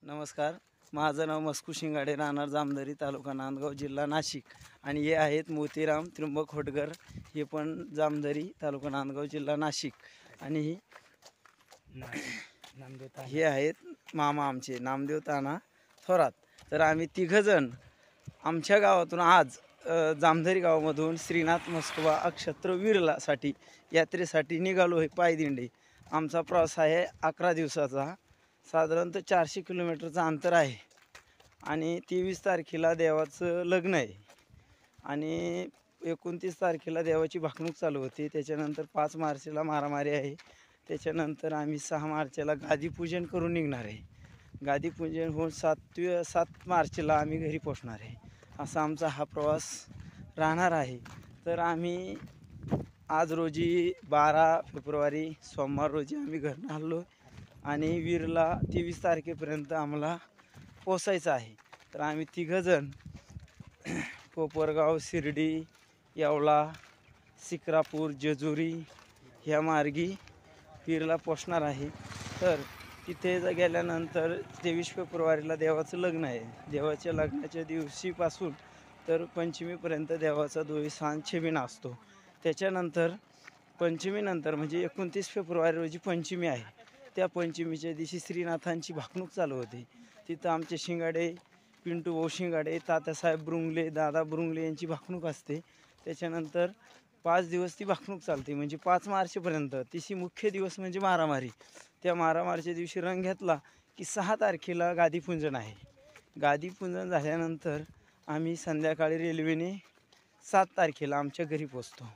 नमस्कार, माझं नाव मस्कू शिंगाडे, राहणार जामदरी, तालुका नांदगाव, जिल्हा नाशिक. आणि हे आहेत मोतीराम त्र्यंबक होटकर, हे पण जामदरी, तालुका नांदगाव, जिल्हा नाशिक. आणि हे आहेत मामा आमचे नामदेव ताना थोरात. तर आम्ही तिघजण आमच्या गावातून आज जामदरी गावामधून श्रीनाथ मस्कोबा अक्षत्रवीरसाठी यात्रेसाठी निघालो आहे. पायदिंडी आमचा प्रवास आहे 11 दिवसाचा. साधारणतः 400 किलोमीटरचं अंतर आहे. आणि 23 तारखेला देवाचं लग्न आहे. आणि 29 तारखेला देवाची भाकणूक चालू होती. त्याच्यानंतर 5 मार्चला मारामारी आहे. त्याच्यानंतर आम्ही 6 मार्चला गादीपूजन करून निघणार आहे. गादीपूजन होऊन 7 मार्चला आम्ही घरी पोचणार आहे. असा आमचा हा प्रवास राहणार आहे. तर आम्ही आज रोजी 12 फेब्रुवारी सोमवार रोजी आम्ही घरनं हल्लो आणि वीरला 23 तारखेपर्यंत आम्हाला पोचायचं आहे. तर आम्ही तिघंजण कोपरगाव, शिर्डी, येवला, सिक्रापूर, जेजुरी ह्या मार्गी वीरला पोचणार आहे. तर तिथे गेल्यानंतर 23 फेब्रुवारीला देवाचं लग्न आहे. देवाच्या लग्नाच्या दिवशीपासून तर पंचमीपर्यंत देवाचा दोई छबिना असतो. त्याच्यानंतर पंचमीनंतर म्हणजे 29 फेब्रुवारी रोजी पंचमी आहे. त्या पंचमीच्या दिवशी श्रीनाथांची भाकणूक चालू होते. तिथं आमचे शिंगाडे, पिंटू भाऊ शिंगाडे, तात्यासाहेब बुरुंगले, दादा बुरुंगले यांची भाकणूक असते. त्याच्यानंतर 5 दिवस ती भाकणूक चालते, म्हणजे 5 मार्चपर्यंत. तिशी मुख्य दिवस म्हणजे मारामारी. त्या मारामारीच्या दिवशी रंग घेतला की 6 तारखेला गादीपूजन आहे. गादीपूजन झाल्यानंतर आम्ही संध्याकाळी रेल्वेने 7 तारखेला आमच्या घरी पोचतो.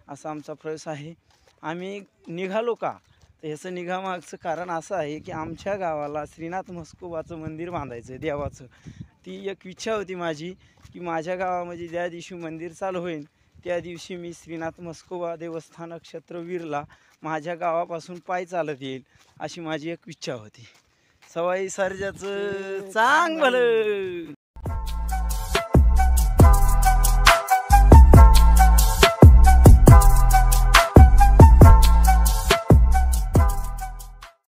असा आमचा प्रवास आहे. आम्ही निघालो का, तर ह्याचं निघामागचं कारण असं आहे की आमच्या गावाला श्रीनाथ मस्कोबाचं मंदिर बांधायचं आहे देवाचं. ती एक इच्छा होती माझी की माझ्या गावामध्ये ज्या दिवशी मंदिर चालू होईल त्या दिवशी मी श्रीनाथ मस्कोबा देवस्थान अक्षत्रवीरला माझ्या गावापासून पायी चालत येईल, अशी माझी एक इच्छा होती. सवाई सर्जाचं चांग भलं.